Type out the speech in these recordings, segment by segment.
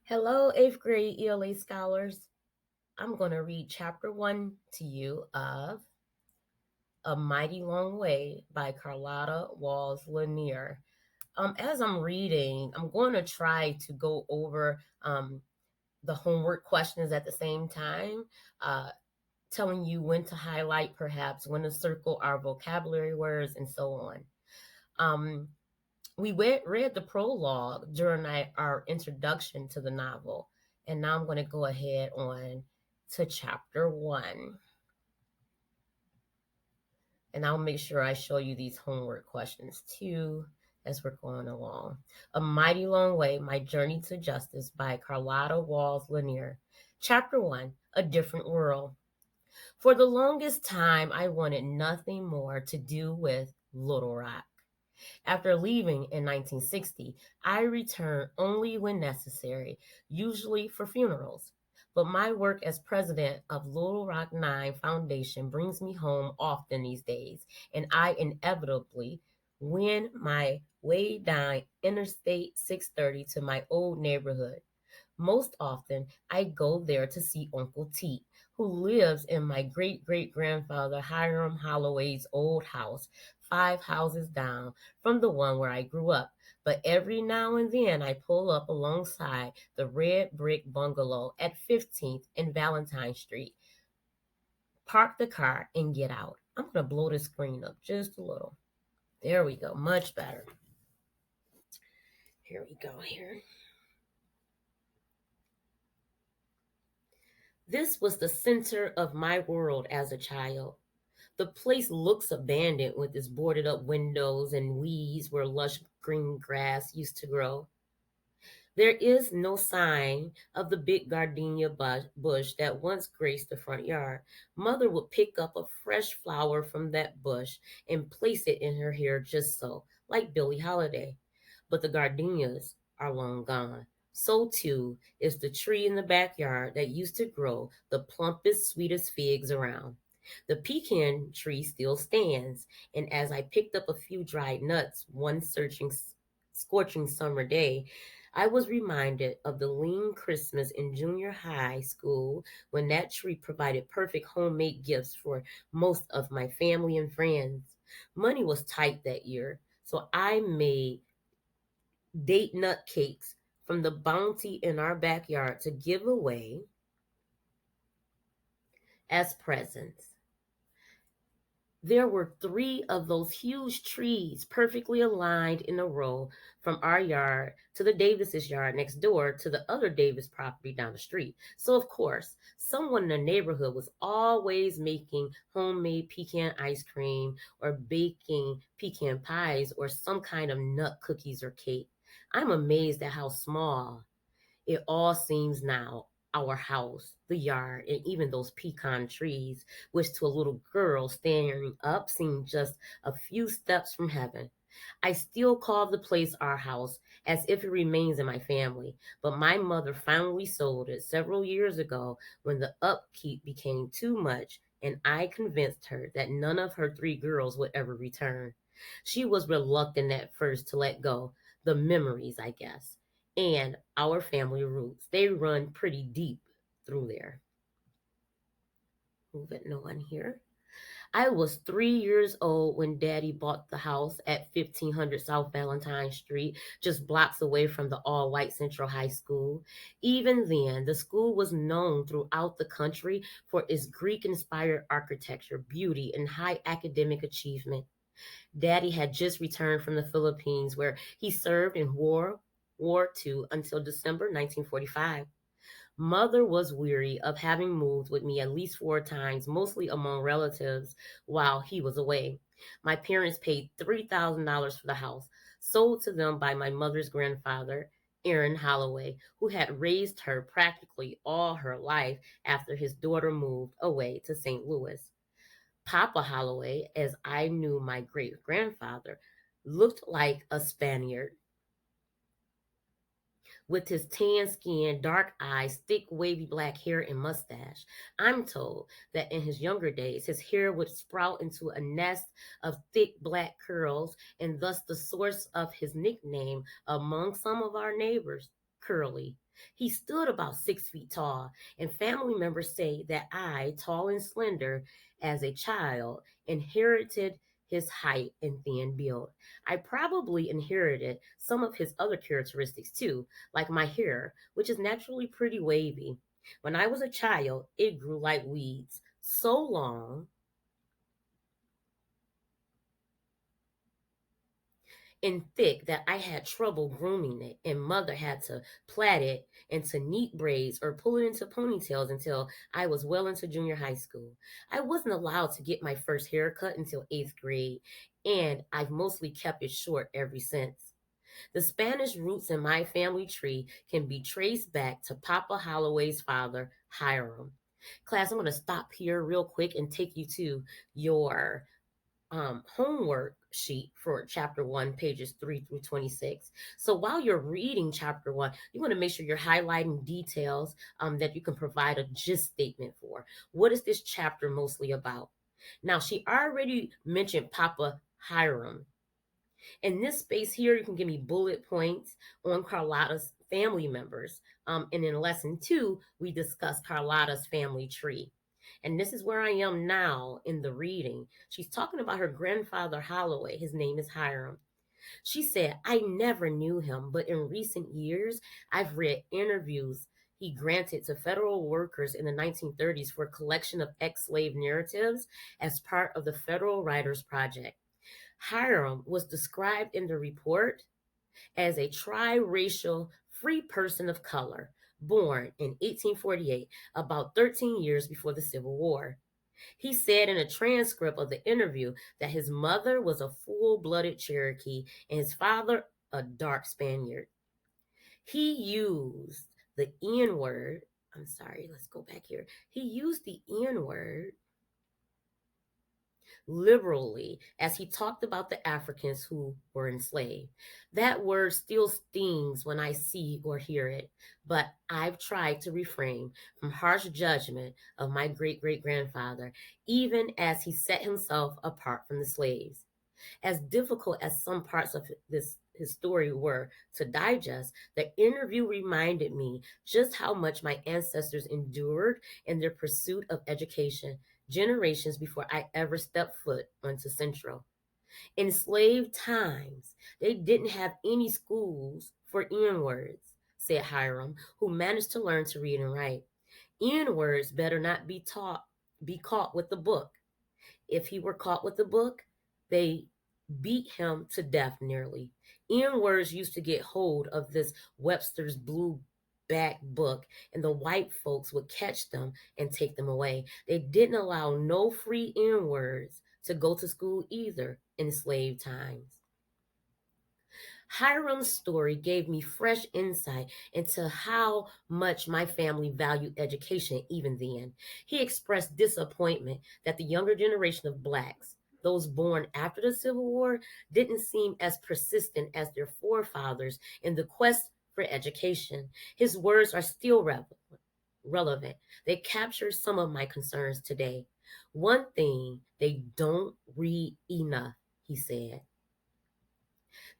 Hello, eighth grade ELA scholars. I'm going to read chapter one to you of A Mighty Long Way by Carlotta Walls Lanier. As I'm reading, I'm going to try to go over the homework questions at the same time, uh, telling you when to highlight, perhaps when to circle our vocabulary words, and so on. Um, we read the prologue during our introduction to the novel, and now I'm going to go ahead on to chapter one, and I'll make sure I show you these homework questions too as we're going along. A Mighty Long Way: My Journey to Justice by Carlotta Walls Lanier. Chapter one: A Different World. For the longest time, I wanted nothing more to do with Little Rock. After leaving in 1960, I returned only when necessary, usually for funerals. But my work as president of Little Rock 9 Foundation brings me home often these days, and I inevitably wend my way down Interstate 630 to my old neighborhood. Most often, I go there to see Uncle T, who lives in my great great grandfather Hiram Holloway's old house, 5 houses down from the one where I grew up. But every now and then I pull up alongside the red brick bungalow at 15th and Valentine Street, park the car, and get out. I'm going to blow the screen up just a little. There we go. Much better. Here we go here. This was the center of my world as a child. The place looks abandoned with its boarded up windows and weeds where lush green grass used to grow. There is no sign of the big gardenia bush that once graced the front yard. Mother would pick up a fresh flower from that bush and place it in her hair just so, like Billie Holiday. But the gardenias are long gone. So too is the tree in the backyard that used to grow the plumpest, sweetest figs around. The pecan tree still stands, and as I picked up a few dried nuts one scorching summer day, I was reminded of the lean Christmas in junior high school when that tree provided perfect homemade gifts for most of my family and friends. Money was tight that year, so I made date nut cakes from the bounty in our backyard to give away as presents. There were three of those huge trees perfectly aligned in a row from our yard to the Davis's yard next door to the other Davis property down the street. So, of course, someone in the neighborhood was always making homemade pecan ice cream or baking pecan pies or some kind of nut cookies or cake. I'm amazed at how small it all seems now, our house, the yard, and even those pecan trees, which to a little girl staring up seemed just a few steps from heaven. I still call the place our house as if it remains in my family, but my mother finally sold it several years ago when the upkeep became too much and I convinced her that none of her three girls would ever return. She was reluctant at first to let go. The memories, I guess, and our family roots. They run pretty deep through there. Moving on here. I was 3 years old when Daddy bought the house at 1500 South Valentine Street, just blocks away from the all white Central High School. Even then, the school was known throughout the country for its Greek inspired architecture, beauty, and high academic achievement. Daddy had just returned from the Philippines, where he served in War II until December 1945. Mother was weary of having moved with me at least 4 times, mostly among relatives, while he was away. My parents paid $3,000 for the house, sold to them by my mother's grandfather, Aaron Holloway, who had raised her practically all her life after his daughter moved away to St. Louis. Papa Holloway, as I knew my great grandfather, looked like a Spaniard with his tan skin, dark eyes, thick wavy black hair, and mustache. I'm told that in his younger days, his hair would sprout into a nest of thick black curls, and thus the source of his nickname among some of our neighbors, curly. He stood about 6 feet tall, and family members say that I, tall and slender as a child, inherited his height and thin build. I probably inherited some of his other characteristics too, like my hair, which is naturally pretty wavy. When I was a child, it grew like weeds, so long and thick that I had trouble grooming it, and mother had to plait it into neat braids or pull it into ponytails until I was well into junior high school. I wasn't allowed to get my first haircut until 8th grade, and I've mostly kept it short ever since. The Spanish roots in my family tree can be traced back to Papa Holloway's father, Hiram. Class, I'm going to stop here real quick and take you to your homework sheet for chapter 1, pages 3 through 26. So while you're reading chapter 1, you want to make sure you're highlighting details that you can provide a gist statement for. What is this chapter mostly about? Now, she already mentioned Papa Hiram. In this space here, you can give me bullet points on Carlotta's family members. And in lesson 2, we discussed Carlotta's family tree. And this is where I am now in the reading. She's talking about her grandfather Holloway. His name is Hiram. She said, I never knew him, but in recent years, I've read interviews he granted to federal workers in the 1930s for a collection of ex slave narratives as part of the Federal Writers Project. Hiram was described in the report as a triracial free person of color, born in 1848, about 13 years before the Civil War. He said in a transcript of the interview that his mother was a full blooded Cherokee and his father a dark Spaniard. He used the N word. I'm sorry, let's go back here. He used the N word liberally as he talked about the Africans who were enslaved. That word still stings when I see or hear it, but I've tried to refrain from harsh judgment of my great great grandfather, even as he set himself apart from the slaves. As difficult as some parts of his story were to digest, the interview reminded me just how much my ancestors endured in their pursuit of education generations before I ever stepped foot onto Central. In slave times, they didn't have any schools for N words, said Hiram, who managed to learn to read and write. N words better not be caught with the book. If he were caught with the book, they beat him to death nearly. N words used to get hold of this Webster's blue back book, and the white folks would catch them and take them away. They didn't allow no free N words to go to school either in slave times. Hiram's story gave me fresh insight into how much my family valued education even then. He expressed disappointment that the younger generation of blacks, those born after the Civil War, didn't seem as persistent as their forefathers in the quest for education. His words are still relevant. They capture some of my concerns today. One thing, they don't read enough, he said.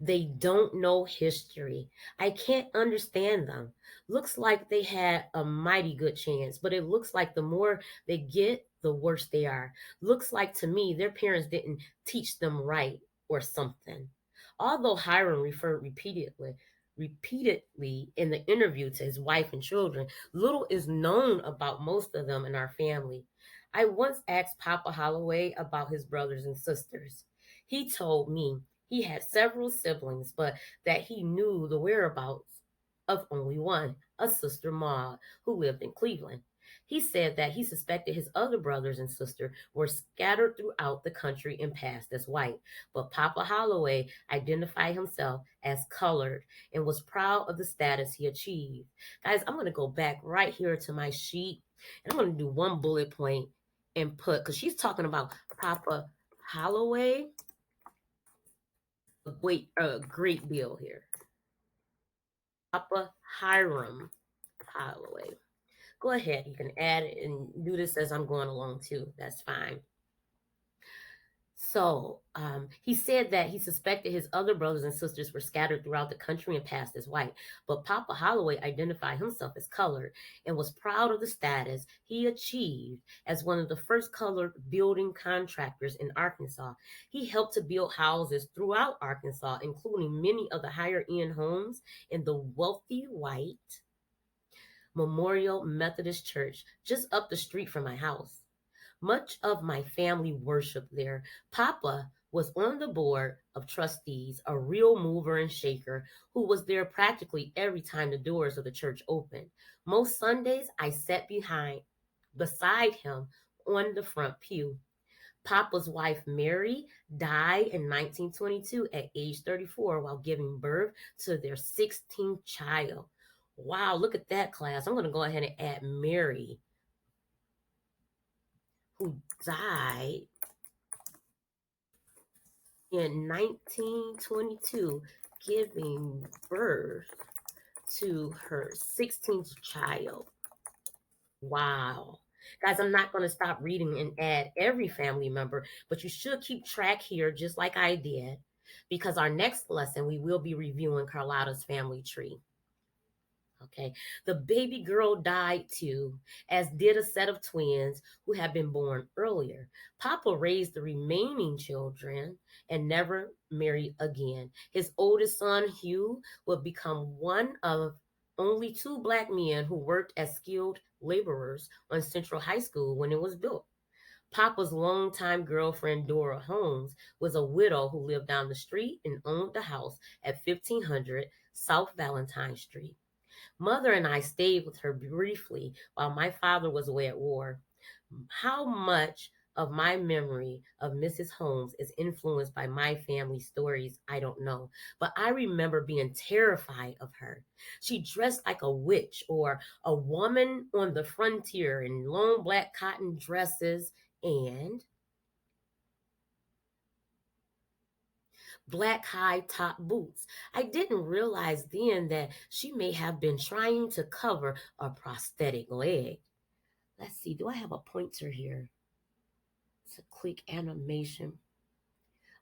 They don't know history. I can't understand them. Looks like they had a mighty good chance, but it looks like the more they get, the worse they are. Looks like to me their parents didn't teach them right or something. Although Hiram referred repeatedly in the interview to his wife and children, little is known about most of them in our family. I once asked Papa Holloway about his brothers and sisters. He told me he had several siblings, but that he knew the whereabouts of only one, a sister Maud, who lived in Cleveland. He said that he suspected his other brothers and sister were scattered throughout the country and passed as white, but Papa Holloway identified himself as colored and was proud of the status he achieved. Guys, I'm going to go back right here to my sheet, and I'm going to do one bullet point and put, because she's talking about Papa Holloway a great deal here. Papa Hiram Holloway. Go ahead, you can add it and do this as I'm going along too. That's fine. So he said that he suspected his other brothers and sisters were scattered throughout the country and passed as white. But Papa Holloway identified himself as colored and was proud of the status he achieved as one of the first colored building contractors in Arkansas. He helped to build houses throughout Arkansas, including many of the higher end homes in the wealthy white Memorial Methodist Church just up the street from my house. Much of my family worshiped there. Papa was on the board of trustees, a real mover and shaker who was there practically every time the doors of the church opened. Most Sundays, I sat beside him on the front pew. Papa's wife, Mary, died in 1922 at age 34 while giving birth to their 16th child. Wow, look at that, class. I'm going to go ahead and add Mary, who died in 1922, giving birth to her 16th child. Wow. Guys, I'm not going to stop reading and add every family member, but you should keep track here just like I did, because our next lesson we will be reviewing Carlotta's family tree. Okay. The baby girl died too, as did a set of twins who had been born earlier. Papa raised the remaining children and never married again. His oldest son, Hugh, would become one of only two black men who worked as skilled laborers on Central High School when it was built. Papa's longtime girlfriend, Dora Holmes, was a widow who lived down the street and owned the house at 1500 South Valentine Street. Mother and I stayed with her briefly while my father was away at war. How much of my memory of Mrs. Holmes is influenced by my family stories, I don't know. But I remember being terrified of her. She dressed like a witch or a woman on the frontier in long black cotton dresses and black high top boots. I didn't realize then that she may have been trying to cover a prosthetic leg. Let's see, do I have a pointer here? It's a quick animation.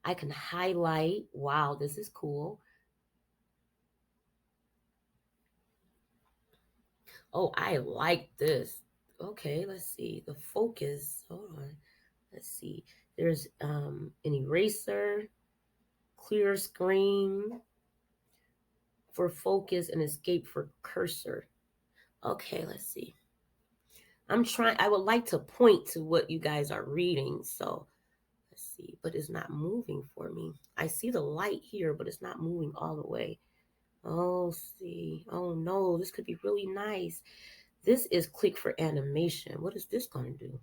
I can highlight. Wow, this is cool. Oh, I like this. Okay, let's see. The focus. Hold on. Let's see. There's an eraser, clear screen for focus, and escape for cursor. Okay, let's see. I would like to point to what you guys are reading. So let's see, but it's not moving for me. I see the light here, but it's not moving all the way. Oh, see. Oh no, this could be really nice. This is click for animation. What is this going to do?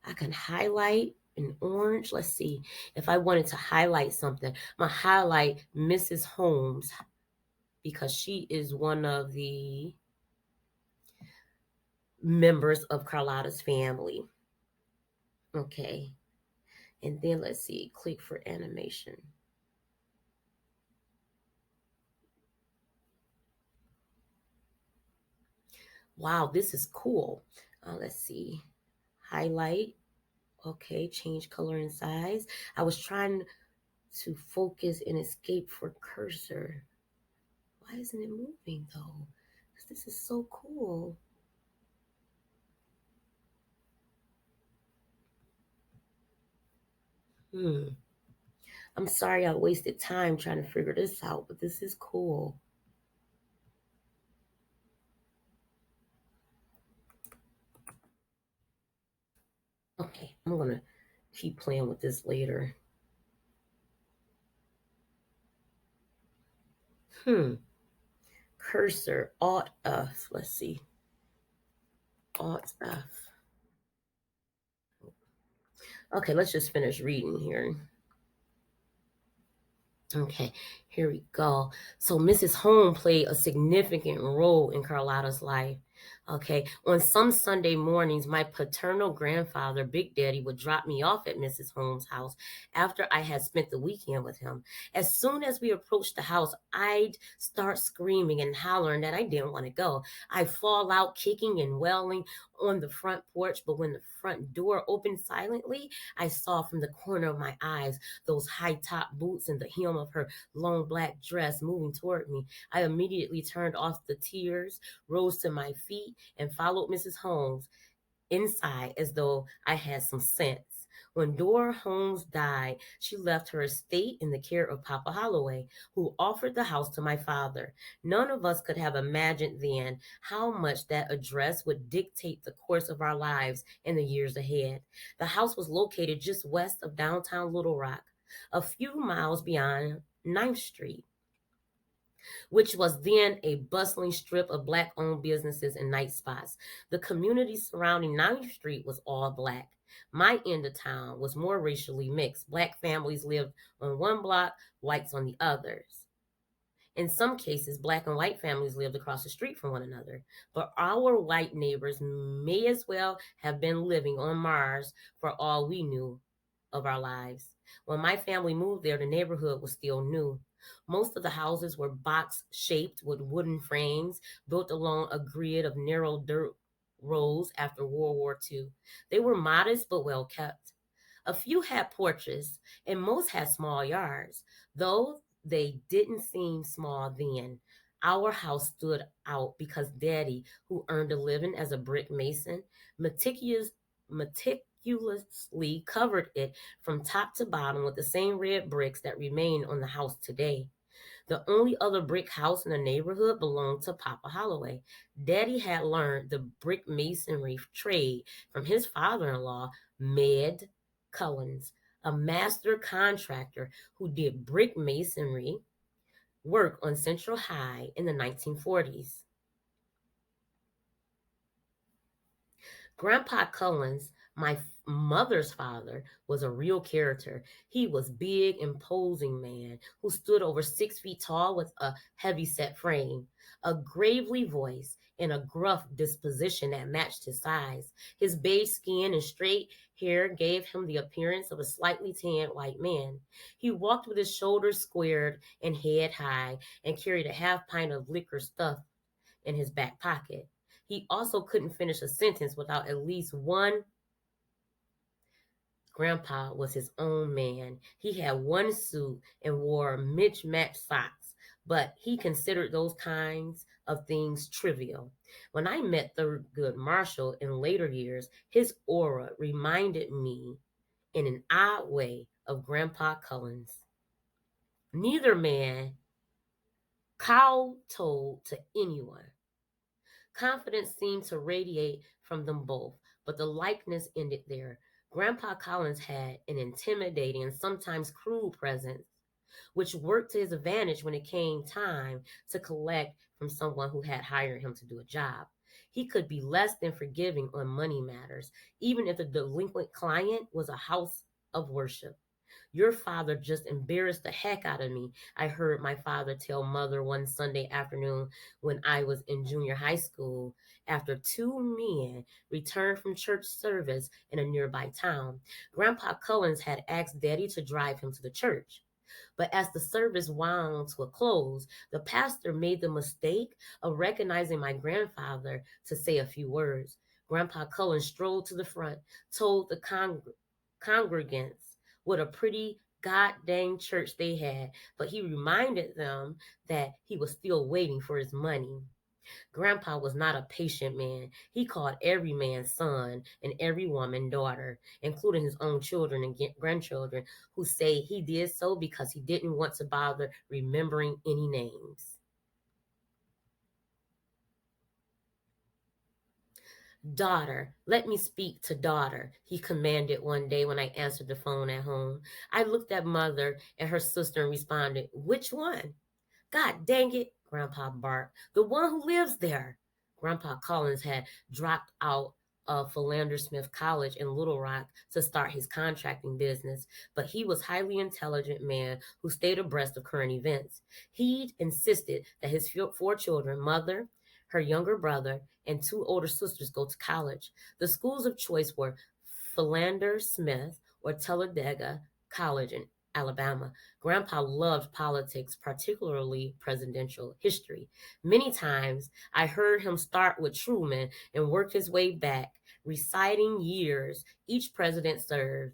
I can highlight in orange. Let's see. If I wanted to highlight something, I'm going to highlight Mrs. Holmes because she is one of the members of Carlotta's family. Okay. And then let's see, click for animation. Wow, this is cool. Let's see, highlight. Okay, change color and size. I was trying to focus and escape for cursor. Why isn't it moving though? This is so cool. I'm sorry I wasted time trying to figure this out, but this is cool. Okay, I'm gonna keep playing with this later. Cursor, Alt F. Let's see. Alt F. Okay, let's just finish reading here. Okay, here we go. So Mrs. Holmes played a significant role in Carlotta's life. Okay. On some Sunday mornings, my paternal grandfather, Big Daddy, would drop me off at Mrs. Holmes' house after I had spent the weekend with him. As soon as we approached the house, I'd start screaming and hollering that I didn't want to go. I'd fall out kicking and wailing on the front porch, but when the front door opened silently, I saw from the corner of my eyes those high top boots and the hem of her long black dress moving toward me. I immediately turned off the tears, rose to my feet, and followed Mrs. Holmes inside as though I had some sense. When Dora Holmes died, she left her estate in the care of Papa Holloway, who offered the house to my father. None of us could have imagined then how much that address would dictate the course of our lives in the years ahead. The house was located just west of downtown Little Rock, a few miles beyond Ninth Street, which was then a bustling strip of black owned businesses and night spots. The community surrounding Ninth Street was all black. My end of town was more racially mixed. Black families lived on one block, whites on the others. In some cases, black and white families lived across the street from one another. But our white neighbors may as well have been living on Mars for all we knew of our lives. When my family moved there, the neighborhood was still new. Most of the houses were box shaped with wooden frames built along a grid of narrow dirt roads after World War II. They were modest but well kept. A few had porches, and most had small yards, though they didn't seem small then. Our house stood out because Daddy, who earned a living as a brick mason, meticulously covered it from top to bottom with the same red bricks that remain on the house today. The only other brick house in the neighborhood belonged to Papa Holloway. Daddy had learned the brick masonry trade from his father in law, Med Cullens, a master contractor who did brick masonry work on Central High in the 1940s. Grandpa Cullens, my mother's father, was a real character. He was big, imposing man who stood over 6 feet tall with a heavy-set frame, a gravely voice, and a gruff disposition that matched his size. His beige skin and straight hair gave him the appearance of a slightly tanned white man. He walked with his shoulders squared and head high and carried a half pint of liquor stuffed in his back pocket. He also couldn't finish a sentence without at least one. Grandpa was his own man. He had one suit and wore mismatched socks, but he considered those kinds of things trivial. When I met Thurgood Marshall in later years, his aura reminded me in an odd way of Grandpa Cullens. Neither man kowtowed to anyone. Confidence seemed to radiate from them both, but the likeness ended there. Grandpa Collins had an intimidating and sometimes cruel presence, which worked to his advantage when it came time to collect from someone who had hired him to do a job. He could be less than forgiving on money matters, even if the delinquent client was a house of worship. Your father just embarrassed the heck out of me, I heard my father tell mother one Sunday afternoon when I was in junior high school after two men returned from church service in a nearby town. Grandpa Cullens had asked Daddy to drive him to the church. But as the service wound to a close, the pastor made the mistake of recognizing my grandfather to say a few words. Grandpa Cullen strolled to the front, told the congregants what a pretty god dang church they had, but he reminded them that he was still waiting for his money. Grandpa was not a patient man. He called every man son and every woman daughter, including his own children and grandchildren, who say he did so because he didn't want to bother remembering any names. Daughter, let me speak to daughter, he commanded one day when I answered the phone at home. I looked at mother and her sister and responded, which one? God dang it, Grandpa barked. The one who lives there. Grandpa Collins had dropped out of Philander Smith College in Little Rock to start his contracting business, but he was a highly intelligent man who stayed abreast of current events. He'd insisted that his four children, mother, Her younger brother and two older sisters go to college. The schools of choice were Philander Smith or Talladega College in Alabama. Grandpa loved politics, particularly presidential history. Many times I heard him start with Truman and work his way back, reciting years each president served,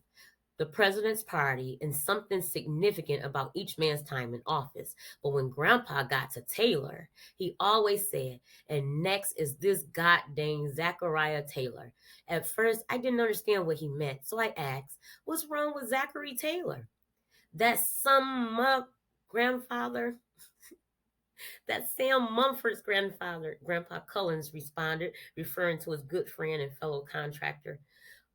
the president's party, and something significant about each man's time in office. But when Grandpa got to Taylor, he always said, and next is this goddamn Zachariah Taylor. At first, I didn't understand what he meant, so I asked, what's wrong with Zachary Taylor? That sum up grandfather, that Sam Mumford's grandfather, Grandpa Cullens responded, referring to his good friend and fellow contractor.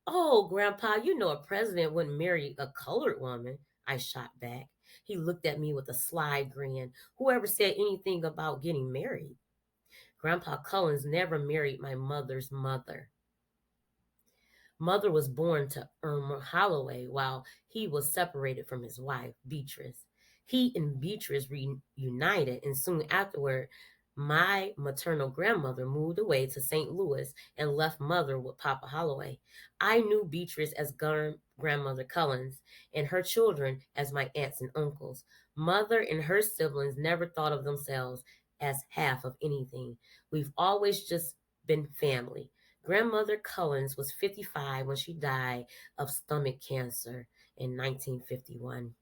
Oh, Grandpa, you know a president wouldn't marry a colored woman, I shot back. He looked at me with a sly grin. Whoever said anything about getting married? Grandpa Cullens never married my mother's mother. Mother was born to Irma Holloway while he was separated from his wife, Beatrice. He and Beatrice reunited, and soon afterward, my maternal grandmother moved away to St. Louis and left mother with Papa Holloway. I knew Beatrice as grandmother Cullens and her children as my aunts and uncles. Mother and her siblings never thought of themselves as half of anything. We've always just been family. Grandmother Cullens was 55 when she died of stomach cancer in 1951.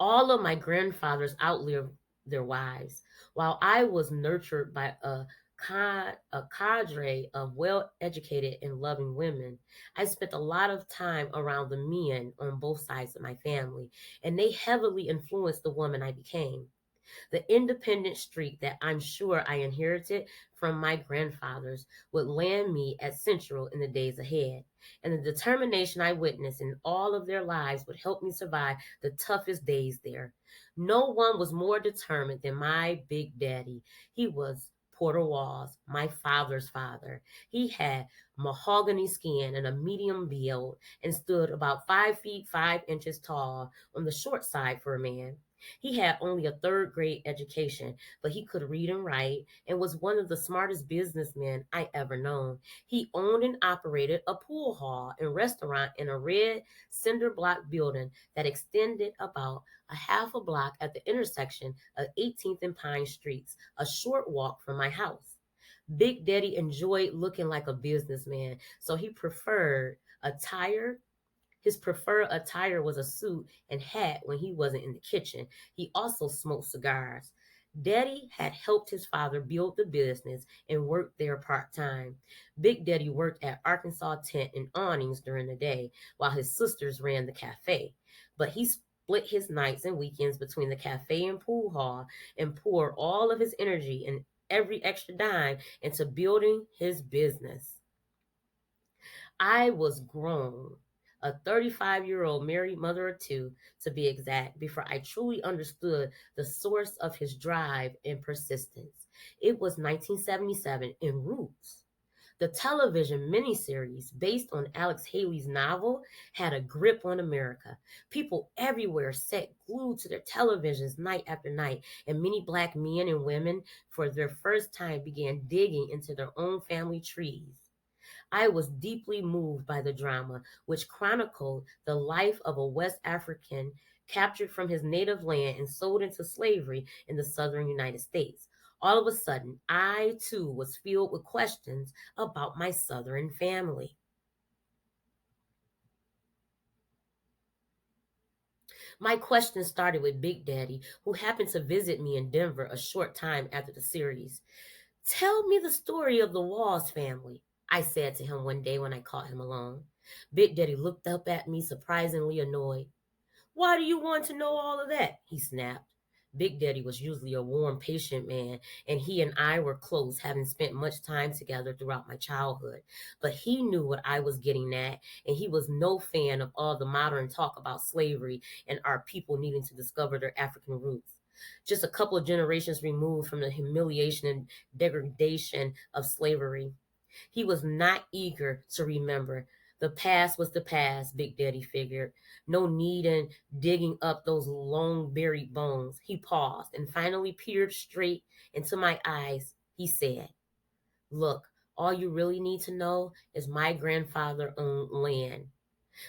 All of my grandfathers outlived their wives, while I was nurtured by a cadre of well educated and loving women. I spent a lot of time around the men on both sides of my family, and they heavily influenced the woman I became. The independent streak that I'm sure I inherited from my grandfathers would land me at Central in the days ahead. And the determination I witnessed in all of their lives would help me survive the toughest days there. No one was more determined than my big daddy. He was Porter Walls, my father's father. He had mahogany skin and a medium build and stood about 5 feet 5 inches tall on the short side for a man. He had only a third grade education, but he could read and write and was one of the smartest businessmen I ever known. He owned and operated a pool hall and restaurant in a red cinder block building that extended about a half a block at the intersection of 18th and Pine Streets, a short walk from my house. Big Daddy enjoyed looking like a businessman, so he preferred attire his preferred attire was a suit and hat when he wasn't in the kitchen. He also smoked cigars. Daddy had helped his father build the business and worked there part time. Big Daddy worked at Arkansas Tent and Awnings during the day, while his sisters ran the cafe. But he split his nights and weekends between the cafe and pool hall and poured all of his energy and every extra dime into building his business. I was grown, a 35-year-old married mother of two, to be exact, before I truly understood the source of his drive and persistence. It was 1977 in Roots. The television miniseries based on Alex Haley's novel had a grip on America. People everywhere sat glued to their televisions night after night, and many black men and women, for their first time, began digging into their own family trees. I was deeply moved by the drama, which chronicled the life of a West African captured from his native land and sold into slavery in the southern United States. All of a sudden, I too was filled with questions about my southern family. My questions started with Big Daddy, who happened to visit me in Denver a short time after the series. Tell me the story of the Walls family, I said to him one day when I caught him alone. Big Daddy looked up at me, surprisingly annoyed. Why do you want to know all of that? He snapped. Big Daddy was usually a warm, patient man, and he and I were close, having spent much time together throughout my childhood. But he knew what I was getting at, and he was no fan of all the modern talk about slavery and our people needing to discover their African roots. Just a couple of generations removed from the humiliation and degradation of slavery, he was not eager to remember, The past was the past, Big Daddy figured. No need in digging up those long buried bones. He paused and finally peered straight into my eyes. He said, "Look, all you really need to know is my grandfather owned land."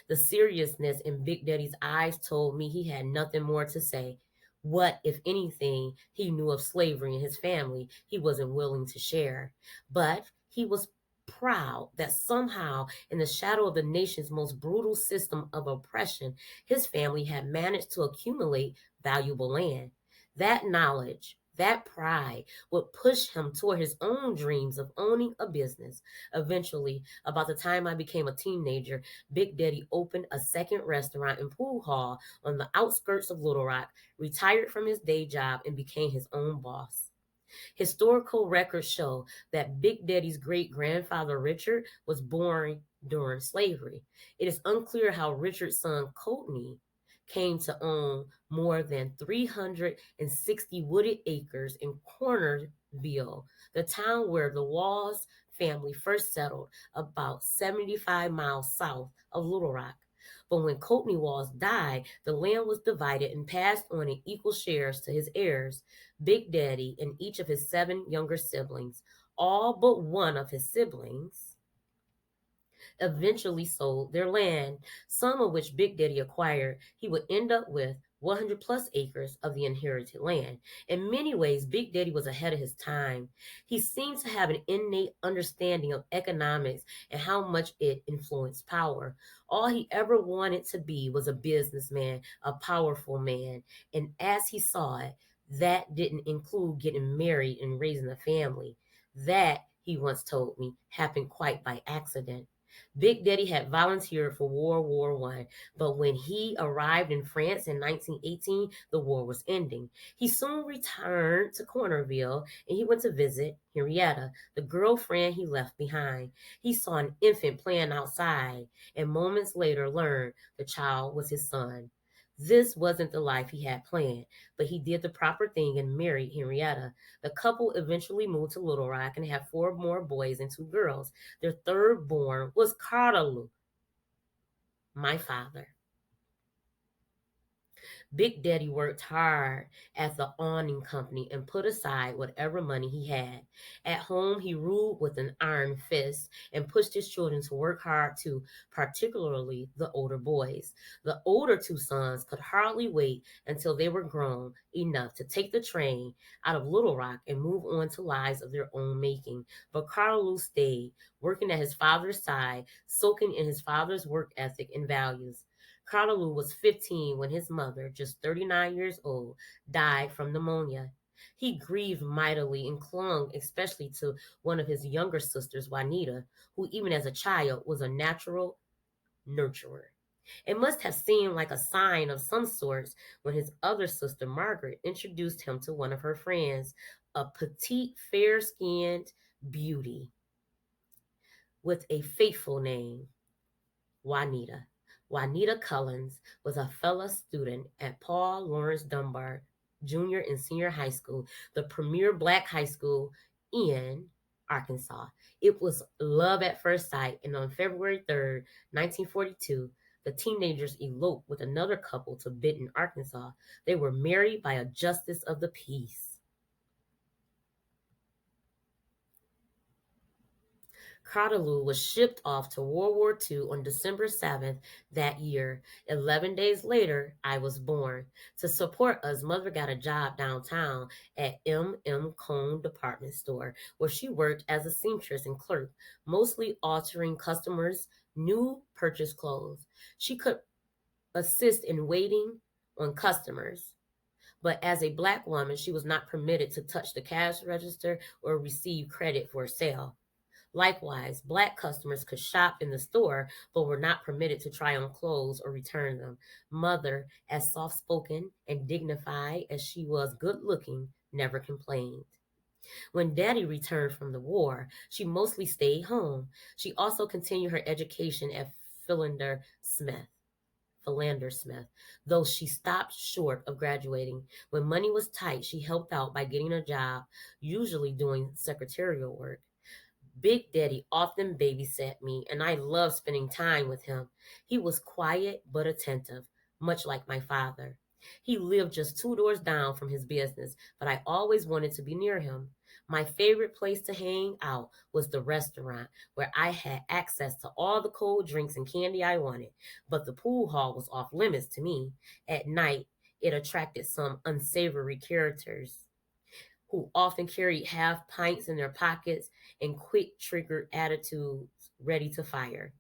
The seriousness in Big Daddy's eyes told me he had nothing more to say. What, if anything, he knew of slavery in his family he wasn't willing to share. But he was proud that somehow, in the shadow of the nation's most brutal system of oppression, his family had managed to accumulate valuable land. That knowledge, that pride, would push him toward his own dreams of owning a business. Eventually, about the time I became a teenager, Big Daddy opened a second restaurant and pool hall on the outskirts of Little Rock, retired from his day job, and became his own boss. Historical records show that Big Daddy's great grandfather Richard was born during slavery. It is unclear how Richard's son Courtney came to own more than 360 wooded acres in Cornerville, the town where the Walls family first settled about 75 miles south of Little Rock. But when Courtney Walls died, the land was divided and passed on in equal shares to his heirs, Big Daddy and each of his 7 younger siblings. All but one of his siblings eventually sold their land, some of which Big Daddy acquired. He would end up with 100 plus acres of the inherited land. In many ways, Big Daddy was ahead of his time. He seemed to have an innate understanding of economics and how much it influenced power. All he ever wanted to be was a businessman, a powerful man. And as he saw it, that didn't include getting married and raising a family. That, he once told me, happened quite by accident. Big Daddy had volunteered for World War I, but when he arrived in France in 1918, the war was ending. He soon returned to Cornerville and he went to visit Henrietta, the girlfriend he left behind. He saw an infant playing outside and moments later learned the child was his son. This wasn't the life he had planned, but he did the proper thing and married Henrietta. The couple eventually moved to Little Rock and had 4 more boys and 2 girls. Their third born was Cartalu, my father. Big Daddy worked hard at the awning company and put aside whatever money he had. At home, he ruled with an iron fist and pushed his children to work hard too, particularly the older boys. The older 2 sons could hardly wait until they were grown enough to take the train out of Little Rock and move on to lives of their own making. But Carlo stayed, working at his father's side, soaking in his father's work ethic and values. Carlaloo was 15 when his mother, just 39 years old, died from pneumonia. He grieved mightily and clung especially to one of his younger sisters, Juanita, who even as a child was a natural nurturer. It must have seemed like a sign of some sorts when his other sister, Margaret, introduced him to one of her friends, a petite, fair skinned beauty with a faithful name, Juanita. Juanita Collins was a fellow student at Paul Laurence Dunbar Junior and Senior High School, the premier black high school in Arkansas. It was love at first sight, and on February 3rd, 1942, the teenagers eloped with another couple to Benton, Arkansas. They were married by a justice of the peace. Cartaloo was shipped off to World War II on December 7th that year. 11 days later, I was born. To support us, mother got a job downtown at M. Cone Department Store, where she worked as a seamstress and clerk, mostly altering customers' new purchased clothes. She could assist in waiting on customers. But as a black woman, she was not permitted to touch the cash register or receive credit for a sale. Likewise, black customers could shop in the store but were not permitted to try on clothes or return them. Mother, as soft spoken and dignified as she was good looking, never complained. When Daddy returned from the war, she mostly stayed home. She also continued her education at Philander Smith. Philander Smith, though she stopped short of graduating. When money was tight, she helped out by getting a job, usually doing secretarial work. Big Daddy often babysat me, and I loved spending time with him. He was quiet but attentive, much like my father. He lived just 2 doors down from his business, but I always wanted to be near him. My favorite place to hang out was the restaurant, where I had access to all the cold drinks and candy I wanted, but the pool hall was off limits to me. At night, it attracted some unsavory characters who often carried half pints in their pockets and quick triggered attitudes ready to fire.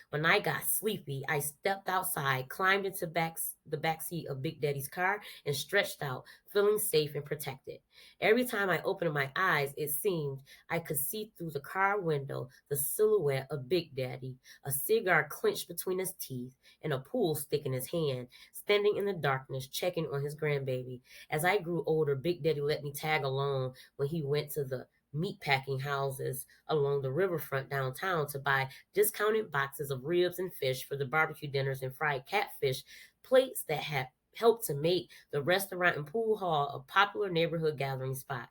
When I got sleepy, I stepped outside, climbed into the back seat of Big Daddy's car, and stretched out, feeling safe and protected. Every time I opened my eyes, it seemed I could see through the car window the silhouette of Big Daddy, a cigar clenched between his teeth and a pool stick in his hand, standing in the darkness, checking on his grandbaby. As I grew older, Big Daddy let me tag along when he went to the meatpacking houses along the riverfront downtown to buy discounted boxes of ribs and fish for the barbecue dinners and fried catfish, plates that had helped to make the restaurant and pool hall a popular neighborhood gathering spot.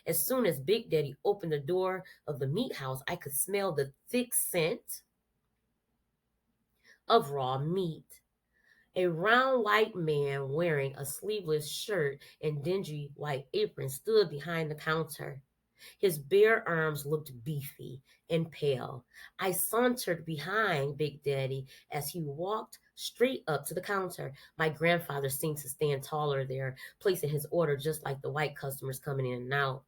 As soon as Big Daddy opened the door of the meat house, I could smell the thick scent of raw meat. A round white man wearing a sleeveless shirt and dingy white apron stood behind the counter. His bare arms looked beefy and pale. I sauntered behind Big Daddy as he walked straight up to the counter. My grandfather seemed to stand taller there, placing his order just like the white customers coming in and out.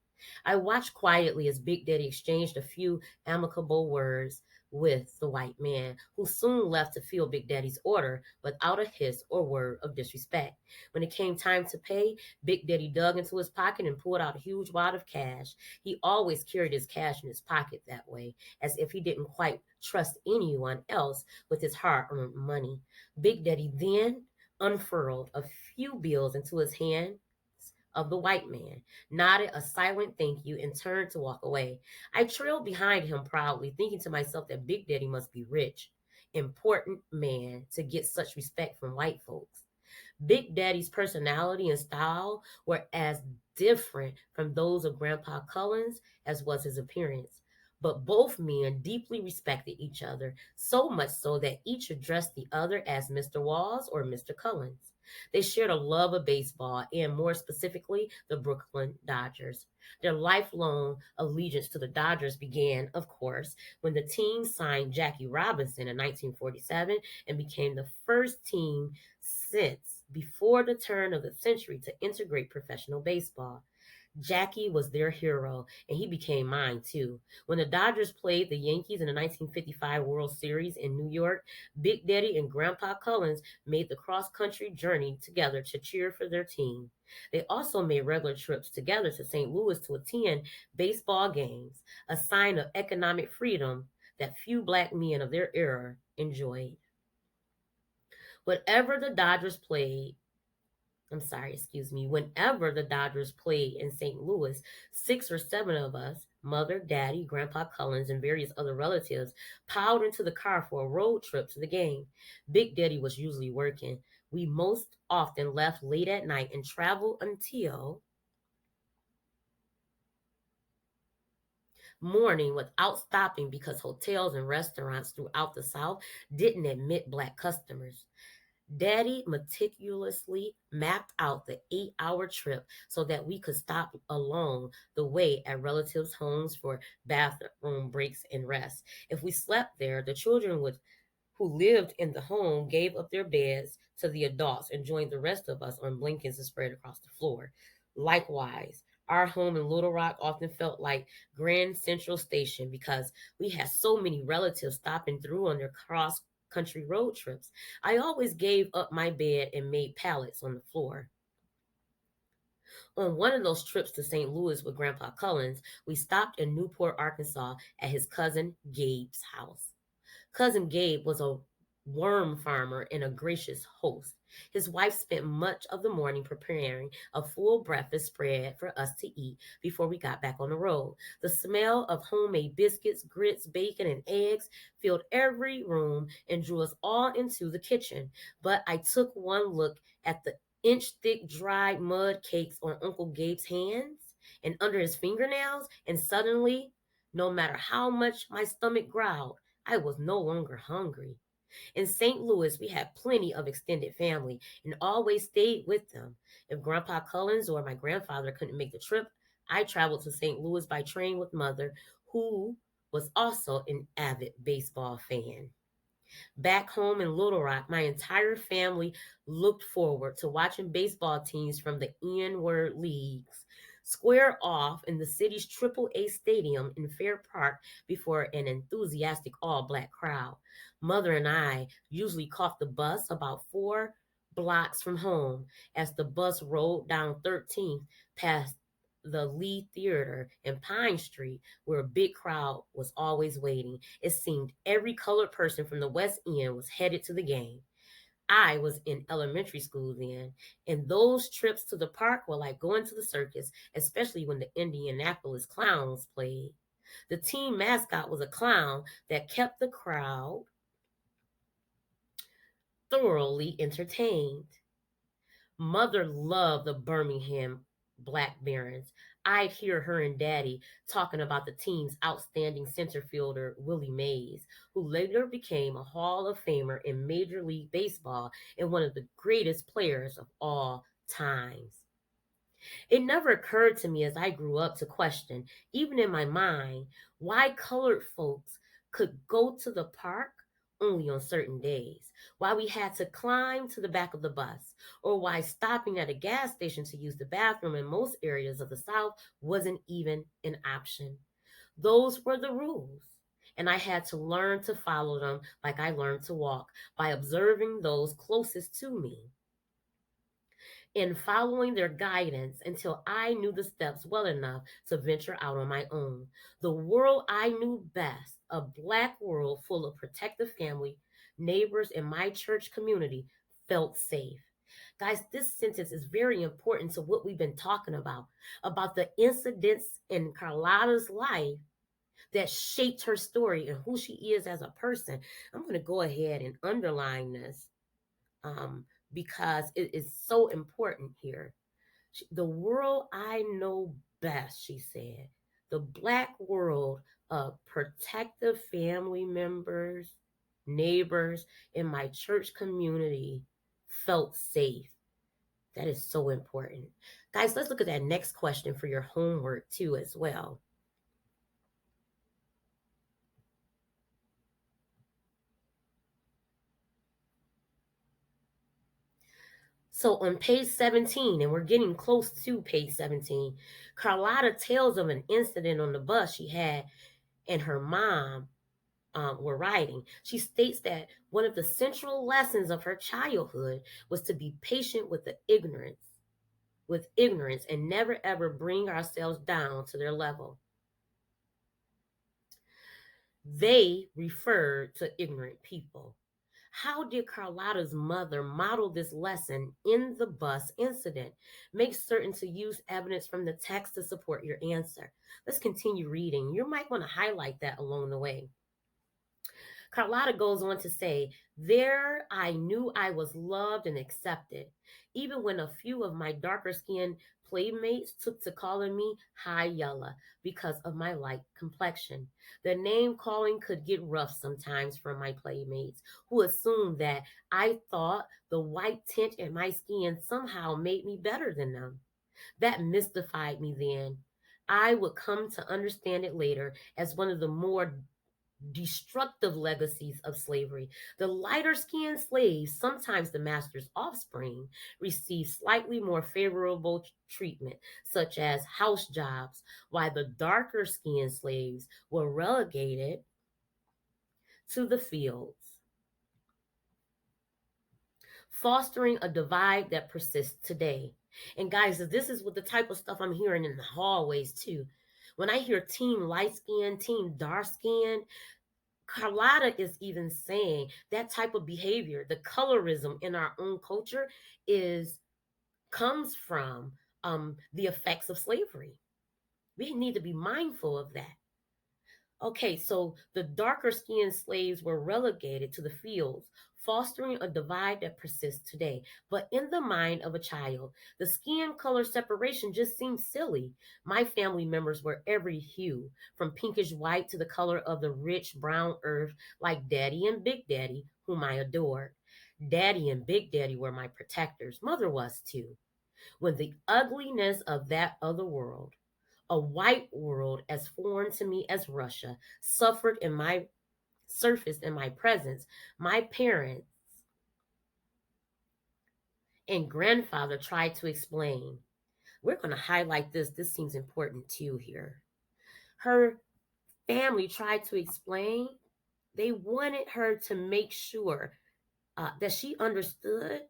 I watched quietly as Big Daddy exchanged a few amicable words with the white man, who soon left to fill Big Daddy's order without a hiss or word of disrespect. When it came time to pay, Big Daddy dug into his pocket and pulled out a huge wad of cash. He always carried his cash in his pocket that way, as if he didn't quite trust anyone else with his hard earned money. Big Daddy then unfurled a few bills into his hand of the white man, nodded a silent thank you, and turned to walk away. I trailed behind him proudly, thinking to myself that Big Daddy must be rich, important man to get such respect from white folks. Big Daddy's personality and style were as different from those of Grandpa Cullens as was his appearance. But both men deeply respected each other, so much so that each addressed the other as Mr. Walls or Mr. Cullens. They shared a love of baseball and, more specifically, the Brooklyn Dodgers. Their lifelong allegiance to the Dodgers began, of course, when the team signed Jackie Robinson in 1947 and became the first team since before the turn of the century to integrate professional baseball. Jackie was their hero, and he became mine too. When the Dodgers played the Yankees in the 1955 World Series in New York, Big Daddy and Grandpa Cullens made the cross country journey together to cheer for their team. They also made regular trips together to St. Louis to attend baseball games, a sign of economic freedom that few black men of their era enjoyed. Whatever the Dodgers played, whenever the Dodgers played in St. Louis, 6 or 7 of us, mother, daddy, Grandpa Cullens, and various other relatives, piled into the car for a road trip to the game. Big Daddy was usually working. We most often left late at night and traveled until morning without stopping because hotels and restaurants throughout the South didn't admit black customers. Daddy meticulously mapped out the 8-hour trip so that we could stop along the way at relatives' homes for bathroom breaks and rest. If we slept there, the children would who lived in the home gave up their beds to the adults and joined the rest of us on blankets spread across the floor. Likewise, our home in Little Rock often felt like Grand Central Station because we had so many relatives stopping through on their cross country road trips. I always gave up my bed and made pallets on the floor. On one of those trips to St. Louis with Grandpa Cullens, we stopped in Newport, Arkansas at his cousin Gabe's house. Cousin Gabe was a worm farmer and a gracious host. His wife spent much of the morning preparing a full breakfast spread for us to eat before we got back on the road. The smell of homemade biscuits, grits, bacon, and eggs filled every room and drew us all into the kitchen. But I took one look at the inch thick dried mud cakes on Uncle Gabe's hands and under his fingernails, and suddenly No matter how much my stomach growled, I was no longer hungry. In St. Louis, we had plenty of extended family and always stayed with them. If Grandpa Cullens or my grandfather couldn't make the trip, I traveled to St. Louis by train with Mother, who was also an avid baseball fan. Back home in Little Rock, my entire family looked forward to watching baseball teams from the N-word leagues square off in the city's Triple-A stadium in Fair Park before an enthusiastic all-black crowd. Mother and I usually caught the bus about 4 blocks from home. As the bus rolled down 13th past the Lee Theater and Pine Street, where a big crowd was always waiting. It seemed every colored person from the West End was headed to the game. I was in elementary school then, and those trips to the park were like going to the circus, especially when the Indianapolis Clowns played. The team mascot was a clown that kept the crowd thoroughly entertained. Mother loved the Birmingham Black Barons. I'd hear her and Daddy talking about the team's outstanding center fielder, Willie Mays, who later became a Hall of Famer in Major League Baseball and one of the greatest players of all times. It never occurred to me as I grew up to question, even in my mind, why colored folks could go to the park only on certain days, why we had to climb to the back of the bus, or why stopping at a gas station to use the bathroom in most areas of the South wasn't even an option. Those were the rules. And I had to learn to follow them like I learned to walk by observing those closest to me in following their guidance until I knew the steps well enough to venture out on my own. The world I knew best, a black world full of protective family, neighbors, and my church community, felt safe. Guys, this sentence is very important to what we've been talking about the incidents in Carlotta's life that shaped her story and who she is as a person. I'm going to go ahead and underline this um, because it is so important here. The world I know best, she said, the black world of protective family members, neighbors in my church community felt safe. That is so important. Guys, let's look at that next question for your homework too as well. So on page 17, and we're getting close to page 17, Carlotta tells of an incident on the bus she had and her mom were writing. She states that one of the central lessons of her childhood was to be patient with ignorance, and never ever bring ourselves down to their level. They referred to ignorant people. How did Carlotta's mother model this lesson in the bus incident? Make certain to use evidence from the text to support your answer. Let's continue reading. You might want to highlight that along the way. Carlotta goes on to say, there I knew I was loved and accepted, even when a few of my darker skinned playmates took to calling me High Yella because of my light complexion. The name calling could get rough sometimes from my playmates, who assumed that I thought the white tint in my skin somehow made me better than them. That mystified me then. I would come to understand it later as one of the more destructive legacies of slavery. The lighter skinned slaves, sometimes the master's offspring, received slightly more favorable treatment, such as house jobs, while the darker skinned slaves were relegated to the fields, fostering a divide that persists today. And guys, this is what the type of stuff I'm hearing in the hallways too. When I hear team light skin, team dark skin, Carlotta is even saying that type of behavior, the colorism in our own culture, is comes from the effects of slavery. We need to be mindful of that. Okay, so the darker skinned slaves were relegated to the fields, fostering a divide that persists today. But in the mind of a child, the skin color separation just seemed silly. My family members were every hue, from pinkish white to the color of the rich brown earth, like Daddy and Big Daddy, whom I adored. Daddy and Big Daddy were my protectors. Mother was too. When the ugliness of that other world, a white world as foreign to me as Russia, suffered in my surface in my presence, my parents and grandfather tried to explain. We're going to highlight this. This seems important too here. Her family tried to explain. They wanted her to make sure that she understood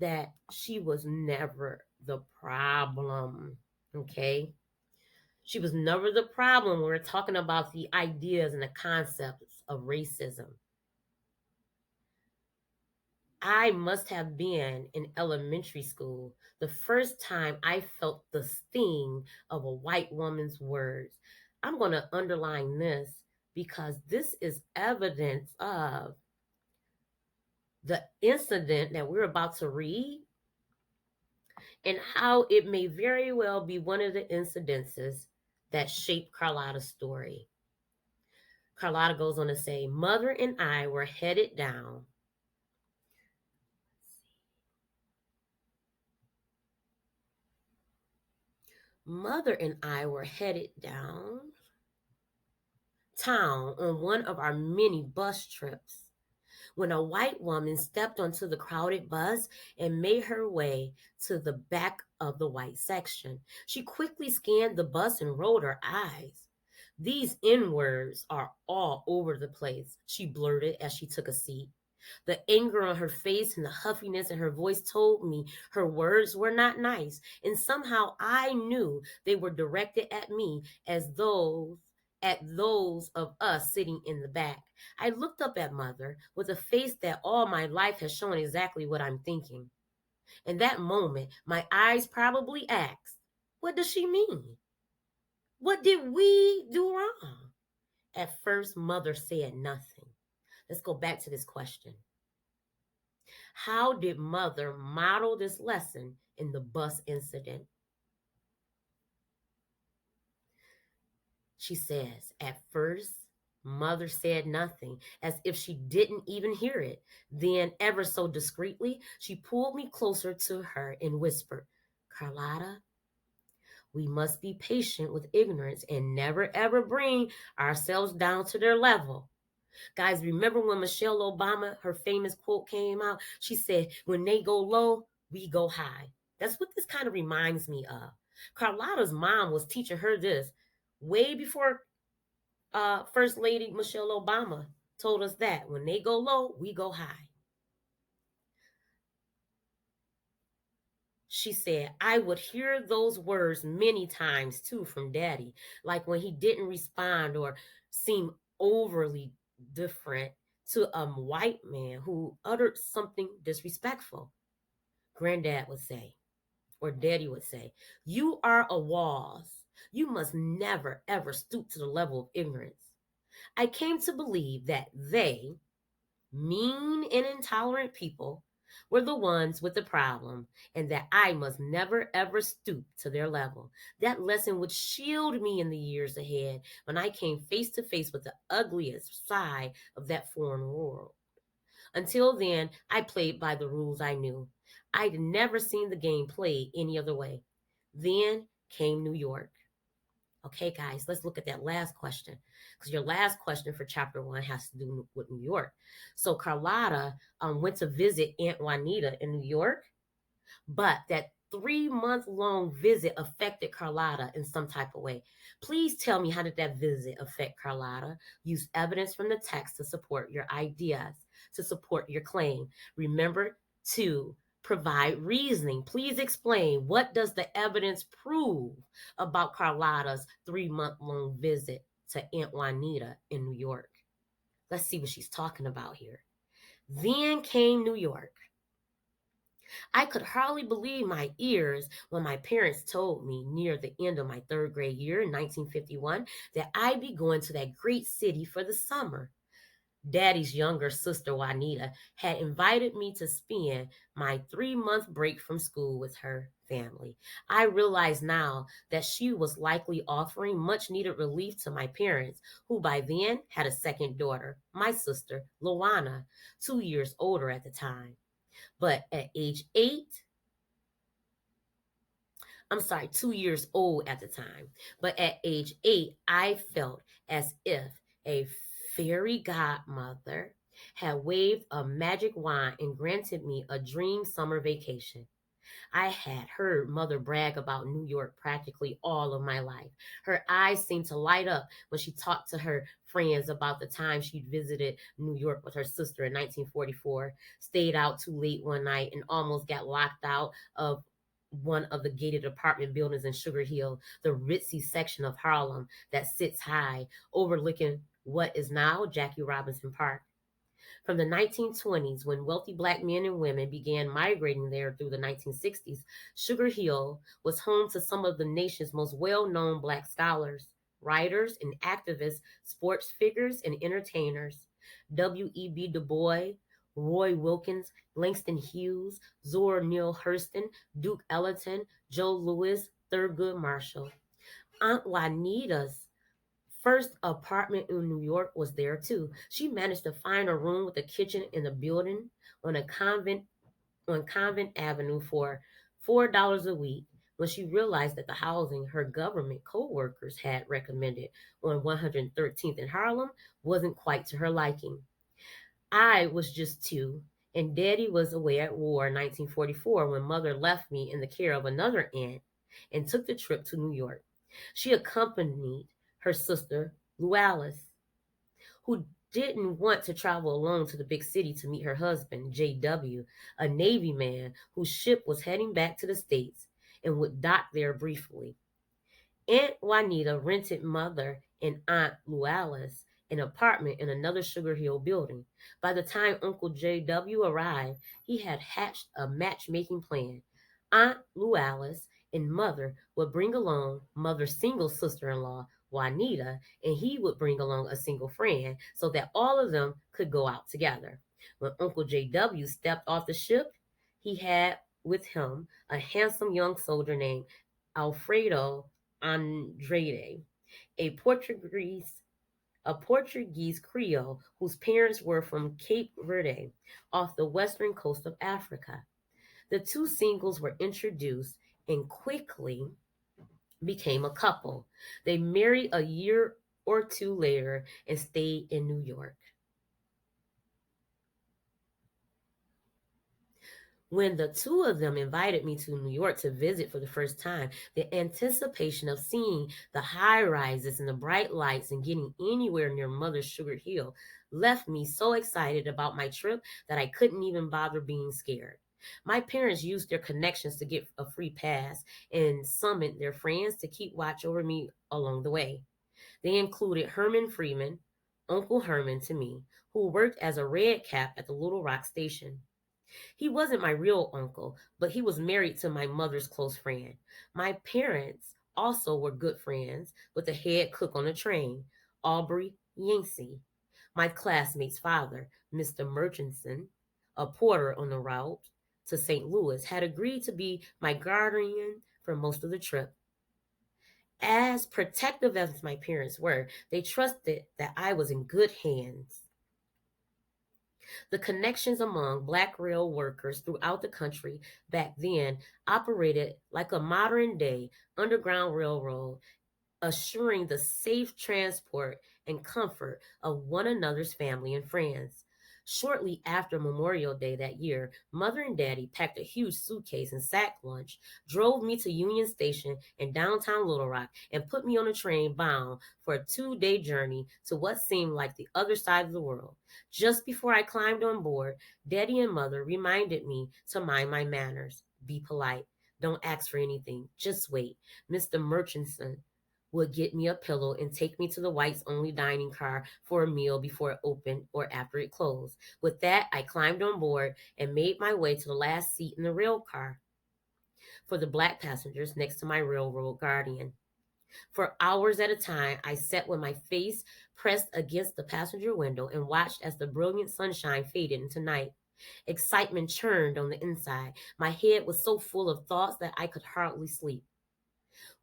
that she was never the problem. Okay. She was never the problem. We're talking about the ideas and the concepts of racism. I must have been in elementary school the first time I felt the sting of a white woman's words. I'm going to underline this because this is evidence of the incident that we're about to read and how it may very well be one of the incidences that shaped Carlotta's story. Carlotta goes on to say, Mother and I were headed down. Mother and I were headed down town on one of our many bus trips when a white woman stepped onto the crowded bus and made her way to the back of the white section. She quickly scanned the bus and rolled her eyes. These N words are all over the place, she blurted as she took a seat. The anger on her face and the huffiness in her voice told me her words were not nice, and somehow I knew they were directed at me as those of us sitting in the back. I looked up at Mother with a face that all my life has shown exactly what I'm thinking. In that moment, my eyes probably asked, what does she mean? What did we do wrong? At first, Mother said nothing. Let's go back to this question. How did Mother model this lesson in the bus incident? She says, at first, Mother said nothing, as if she didn't even hear it. Then, ever so discreetly, she pulled me closer to her and whispered, Carlotta, we must be patient with ignorance and never ever bring ourselves down to their level. Guys, remember when Michelle Obama, her famous quote came out? She said, when they go low, we go high. That's what this kind of reminds me of. Carlotta's mom was teaching her this way before First Lady Michelle Obama told us that when they go low, we go high. She said, I would hear those words many times too from Daddy, like when he didn't respond or seem overly different to a white man who uttered something disrespectful. Granddad would say, or Daddy would say, you are a Walls. You must never, ever stoop to the level of ignorance. I came to believe that they, mean and intolerant people, were the ones with the problem, and that I must never ever stoop to their level. That lesson would shield me in the years ahead when I came face to face with the ugliest side of that foreign world. Until then, I played by the rules I knew. I'd never seen the game played any other way. Then came New York. Okay, guys, let's look at that last question because your last question for chapter 1 has to do with New York. So Carlotta went to visit Aunt Juanita in New York, but that 3-month long visit affected Carlotta in some type of way. Please tell me, how did that visit affect Carlotta? Use evidence from the text to support your ideas, to support your claim. Remember to provide reasoning. Please explain, what does the evidence prove about Carlotta's 3-month long visit to Aunt Juanita in New York? Let's see what she's talking about here. Then came New York. I could hardly believe my ears when my parents told me near the end of my third grade year in 1951 that I'd be going to that great city for the summer. Daddy's younger sister, Juanita, had invited me to spend my 3 month break from school with her family. I realize now that she was likely offering much needed relief to my parents, who by then had a second daughter, my sister, Luana, 2 years older at the time. But at age 2 years old at the time. But at age 8, I felt as if a fairy godmother had waved a magic wand and granted me a dream summer vacation. I had heard Mother brag about New York practically all of my life. Her eyes seemed to light up when she talked to her friends about the time she'd visited New York with her sister in 1944, stayed out too late one night, and almost got locked out of one of the gated apartment buildings in Sugar Hill, the ritzy section of Harlem that sits high, overlooking what is now Jackie Robinson Park. From the 1920s, when wealthy black men and women began migrating there through the 1960s, Sugar Hill was home to some of the nation's most well known black scholars, writers, and activists, sports figures, and entertainers. W.E.B. Du Bois, Roy Wilkins, Langston Hughes, Zora Neale Hurston, Duke Ellington, Joe Louis, Thurgood Marshall. Aunt Juanita's first apartment in New York was there too. She managed to find a room with a kitchen in a building on a Convent Avenue for $4 a week when she realized that the housing her government co-workers had recommended on 113th in Harlem wasn't quite to her liking. I was just 2, and Daddy was away at war in 1944 when Mother left me in the care of another aunt and took the trip to New York. She accompanied her sister, Lou Alice, who didn't want to travel alone to the big city to meet her husband, J.W., a Navy man whose ship was heading back to the States and would dock there briefly. Aunt Juanita rented Mother and Aunt Lou Alice an apartment in another Sugar Hill building. By the time Uncle J.W. arrived, he had hatched a matchmaking plan. Aunt Lou Alice and Mother would bring along Mother's single sister in law, Juanita, and he would bring along a single friend so that all of them could go out together. When Uncle J.W. stepped off the ship, he had with him a handsome young soldier named Alfredo Andrade, a Portuguese a Portuguese Creole whose parents were from Cape Verde, off the western coast of Africa. The two singles were introduced and quickly became a couple. They married a year or two later and stayed in New York. When the two of them invited me to New York to visit for the first time, the anticipation of seeing the high rises and the bright lights and getting anywhere near Mother's Sugar Hill left me so excited about my trip that I couldn't even bother being scared. My parents used their connections to get a free pass and summoned their friends to keep watch over me along the way. They included Herman Freeman, Uncle Herman to me, who worked as a red cap at the Little Rock station. He wasn't my real uncle, but he was married to my mother's close friend. My parents also were good friends with the head cook on the train, Aubrey Yancey. My classmate's father, Mr. Murchison, a porter on the route to St. Louis, had agreed to be my guardian for most of the trip. As protective as my parents were, they trusted that I was in good hands. The connections among black rail workers throughout the country back then operated like a modern day underground railroad, assuring the safe transport and comfort of one another's family and friends. Shortly after Memorial Day that year, Mother and Daddy packed a huge suitcase and sack lunch, drove me to Union Station in downtown Little Rock, and put me on a train bound for a 2 day journey to what seemed like the other side of the world. Just before I climbed on board, Daddy and Mother reminded me to mind my manners, be polite, don't ask for anything, just wait. Mr. Murchison would get me a pillow and take me to the whites only dining car for a meal before it opened or after it closed. With that, I climbed on board and made my way to the last seat in the rail car for the black passengers next to my railroad guardian. For hours at a time, I sat with my face pressed against the passenger window and watched as the brilliant sunshine faded into night. Excitement churned on the inside. My head was so full of thoughts that I could hardly sleep.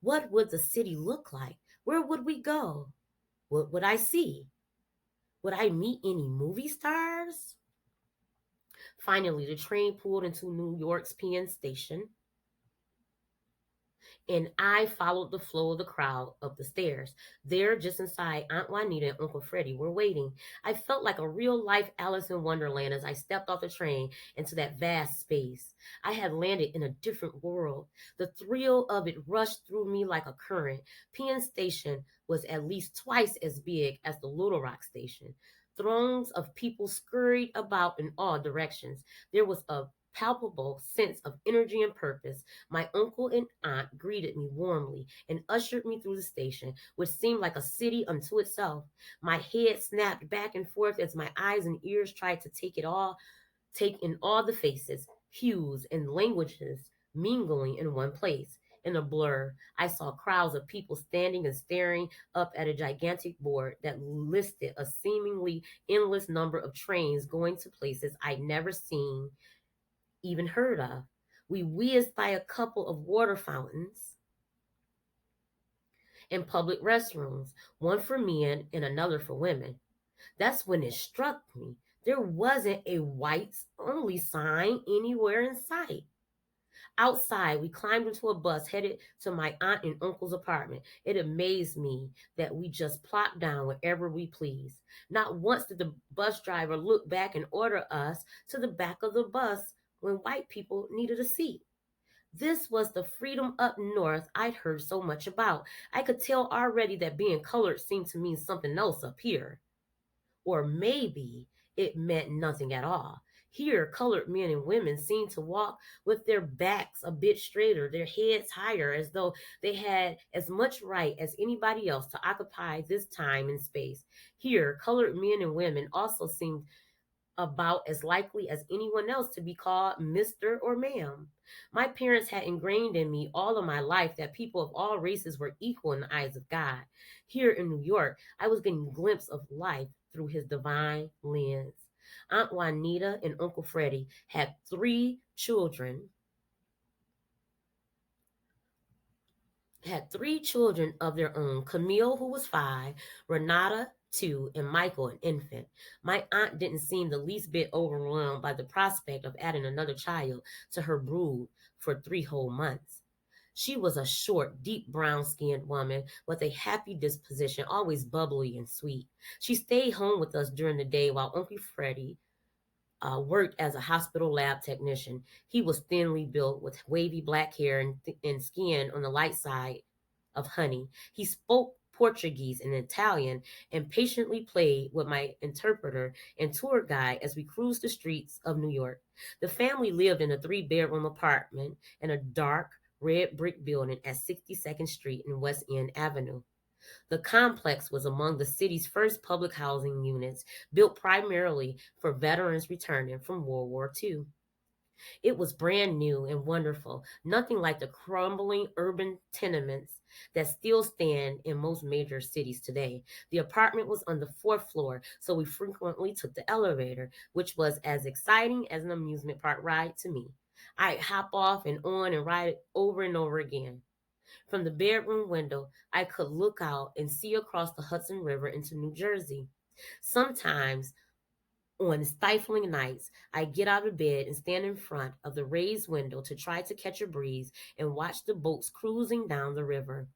What would the city look like? Where would we go? What would I see? Would I meet any movie stars? Finally, the train pulled into New York's Penn Station, and I followed the flow of the crowd up the stairs. There, just inside, Aunt Juanita and Uncle Freddie were waiting. I felt like a real life Alice in Wonderland as I stepped off the train into that vast space. I had landed in a different world. The thrill of it rushed through me like a current. Penn Station was at least twice as big as the Little Rock station. Throngs of people scurried about in all directions. There was a palpable sense of energy and purpose. My uncle and aunt greeted me warmly and ushered me through the station, which seemed like a city unto itself. My head snapped back and forth as my eyes and ears tried to take in all the faces, hues, and languages mingling in one place. In a blur, I saw crowds of people standing and staring up at a gigantic board that listed a seemingly endless number of trains going to places I'd never seen, even heard of. We whizzed by a couple of water fountains and public restrooms, one for men and another for women. That's when it struck me. There wasn't a whites only sign anywhere in sight. Outside, we climbed into a bus headed to my aunt and uncle's apartment. It amazed me that we just plopped down wherever we pleased. Not once did the bus driver look back and order us to the back of the bus when white people needed a seat. This was the freedom up north I'd heard so much about. I could tell already that being colored seemed to mean something else up here. Or maybe it meant nothing at all. Here, colored men and women seemed to walk with their backs a bit straighter, their heads higher, as though they had as much right as anybody else to occupy this time and space. Here, colored men and women also seemed about as likely as anyone else to be called Mr. or Ma'am. My parents had ingrained in me all of my life that people of all races were equal in the eyes of God. Here in New York, I was getting a glimpse of life through his divine lens. Aunt Juanita and Uncle Freddie had three children of their own: Camille, who was 5, Renata, 2, and Michael, an infant. My aunt didn't seem the least bit overwhelmed by the prospect of adding another child to her brood for 3 whole months. She was a short, deep brown skinned woman with a happy disposition, always bubbly and sweet. She stayed home with us during the day while Uncle Freddie worked as a hospital lab technician. He was thinly built with wavy black hair and skin on the light side of honey. He spoke Portuguese and Italian and patiently played with my interpreter and tour guide as we cruised the streets of New York. The family lived in a 3 bedroom apartment in a dark red brick building at 62nd Street and West End Avenue. The complex was among the city's first public housing units, built primarily for veterans returning from World War II. It was brand new and wonderful, nothing like the crumbling urban tenements that still stand in most major cities today. The apartment was on the 4th floor, so we frequently took the elevator, which was as exciting as an amusement park ride to me. I'd hop off and on and ride it over and over again. From the bedroom window, I could look out and see across the Hudson River into New Jersey. Sometimes, on stifling nights, I get out of bed and stand in front of the raised window to try to catch a breeze and watch the boats cruising down the river.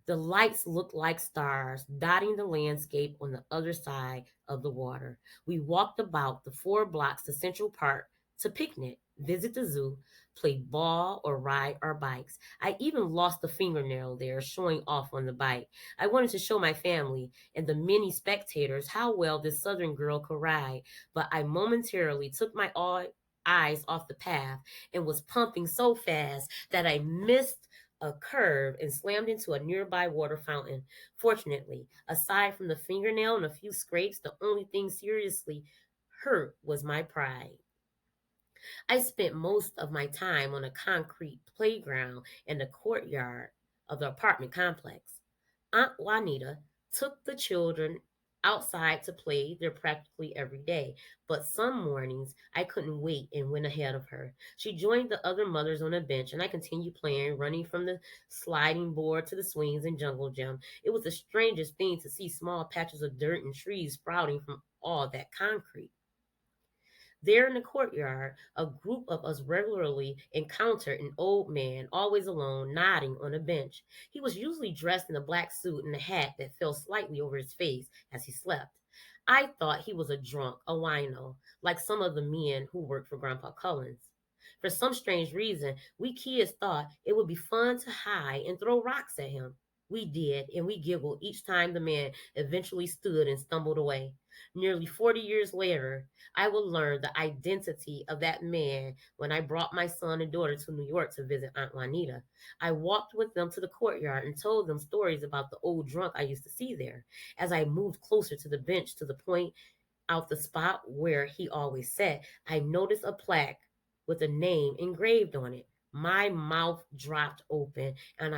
The lights looked like stars dotting the landscape on the other side of the water. We walked about the 4 blocks to Central Park to picnic, visit the zoo, play ball, or ride our bikes. I even lost a fingernail there showing off on the bike. I wanted to show my family and the many spectators how well this southern girl could ride, but I momentarily took my eyes off the path and was pumping so fast that I missed a curve and slammed into a nearby water fountain. Fortunately, aside from the fingernail and a few scrapes, the only thing seriously hurt was my pride. I spent most of my time on a concrete playground in the courtyard of the apartment complex. Aunt Juanita took the children outside to play there practically every day, but some mornings I couldn't wait and went ahead of her. She joined the other mothers on a bench, and I continued playing, running from the sliding board to the swings and jungle gym. It was the strangest thing to see small patches of dirt and trees sprouting from all that concrete. There in the courtyard, a group of us regularly encountered an old man, always alone, nodding on a bench. He was usually dressed in a black suit and a hat that fell slightly over his face as he slept. I thought he was a drunk, a wino, like some of the men who worked for Grandpa Cullens. For some strange reason, we kids thought it would be fun to hide and throw rocks at him. We did, and we giggled each time the man eventually stood and stumbled away. Nearly 40 years later, I will learn the identity of that man when I brought my son and daughter to New York to visit Aunt Juanita. I walked with them to the courtyard and told them stories about the old drunk I used to see there. As I moved closer to the bench to the point out the spot where he always sat, I noticed a plaque with a name engraved on it. My mouth dropped open and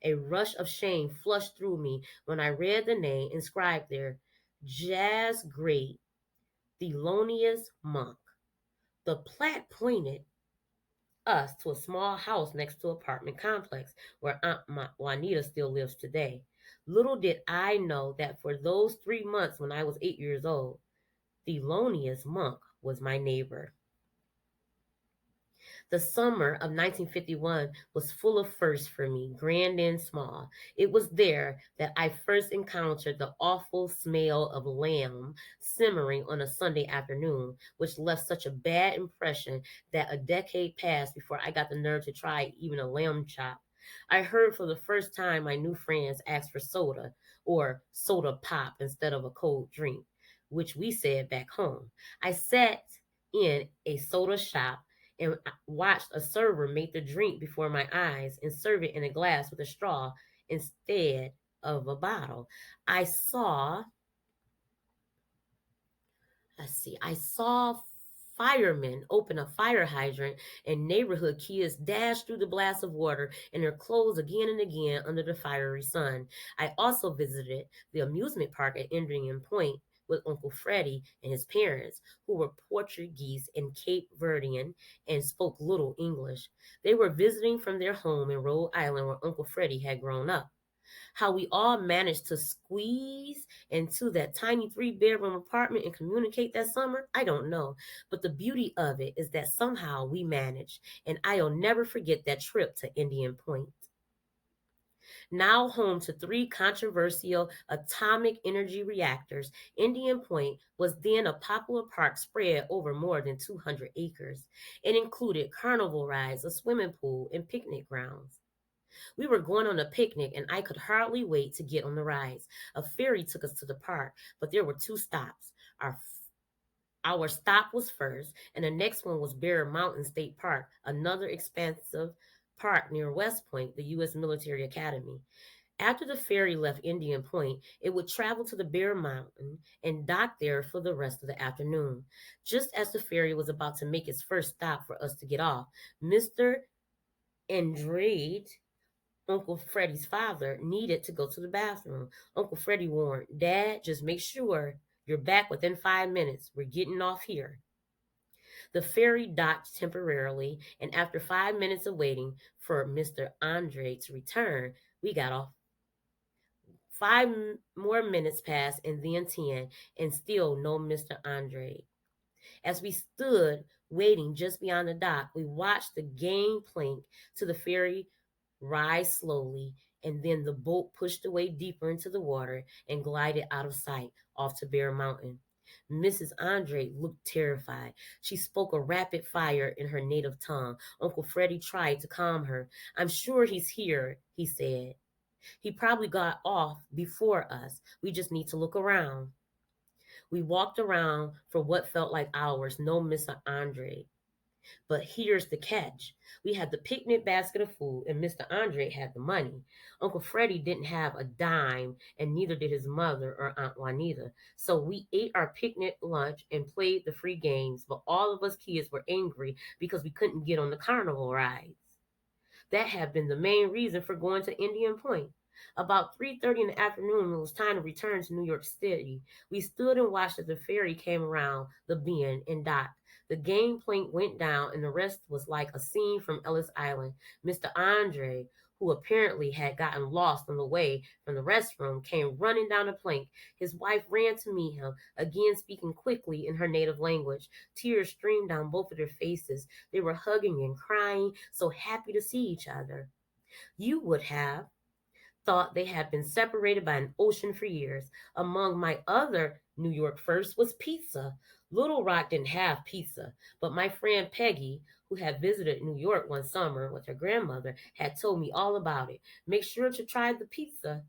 a rush of shame flushed through me when I read the name inscribed there, Jas Great Thelonious Monk. The plaque pointed us to a small house next to an apartment complex where Aunt Juanita still lives today. Little did I know that for those 3 months when I was 8 years old, Thelonious Monk was my neighbor. The summer of 1951 was full of firsts for me, grand and small. It was there that I first encountered the awful smell of lamb simmering on a Sunday afternoon, which left such a bad impression that a decade passed before I got the nerve to try even a lamb chop. I heard for the first time my new friends ask for soda or soda pop instead of a cold drink, which we said back home. I sat in a soda shop and watched a server make the drink before my eyes and serve it in a glass with a straw instead of a bottle. I saw, I saw firemen open a fire hydrant and neighborhood kids dash through the blast of water in their clothes again and again under the fiery sun. I also visited the amusement park at Indian Point with Uncle Freddie and his parents, who were Portuguese and Cape Verdean and spoke little English. They were visiting from their home in Rhode Island where Uncle Freddie had grown up. How we all managed to squeeze into that tiny 3 bedroom apartment and communicate that summer, I don't know. But the beauty of it is that somehow we managed, and I'll never forget that trip to Indian Point. Now home to 3 controversial atomic energy reactors, Indian Point was then a popular park spread over more than 200 acres. It included carnival rides, a swimming pool, and picnic grounds. We were going on a picnic, and I could hardly wait to get on the rides. A ferry took us to the park, but there were 2 stops. Our stop was first, and the next one was Bear Mountain State Park, another expansive park near West Point, the U.S. Military Academy. After the ferry left Indian Point, it would travel to the Bear Mountain and dock there for the rest of the afternoon. Just as the ferry was about to make its first stop for us to get off, Mr. Andrade, Uncle Freddie's father, needed to go to the bathroom. Uncle Freddie warned, Dad, just make sure you're back within 5 minutes. We're getting off here. The ferry docked temporarily, and after 5 minutes of waiting for Mr. Andre to return, we got off. 5 more minutes passed, and then 10, and still no Mr. Andre. As we stood waiting just beyond the dock, we watched the gangplank to the ferry rise slowly, and then the boat pushed away deeper into the water and glided out of sight off to Bear Mountain. Mrs. Andre looked terrified. She spoke a rapid fire in her native tongue. Uncle Freddie tried to calm her. I'm sure he's here, he said. He probably got off before us. We just need to look around. We walked around for what felt like hours. No Mr. Andre. But here's the catch. We had the picnic basket of food, and Mr. Andre had the money. Uncle Freddie didn't have a dime, and neither did his mother or Aunt Juanita. So we ate our picnic lunch and played the free games, but all of us kids were angry because we couldn't get on the carnival rides. That had been the main reason for going to Indian Point. About 3:30 in the afternoon, it was time to return to New York City. We stood and watched as the ferry came around the bend and docked. The gangplank went down, and the rest was like a scene from Ellis Island. Mr. Andre, who apparently had gotten lost on the way from the restroom, came running down the plank. His wife ran to meet him, again speaking quickly in her native language. Tears streamed down both of their faces. They were hugging and crying, so happy to see each other. You would have thought they had been separated by an ocean for years. Among my other New York firsts was pizza. Little Rock didn't have pizza, but my friend Peggy, who had visited New York one summer with her grandmother, had told me all about it. Make sure to try the pizza,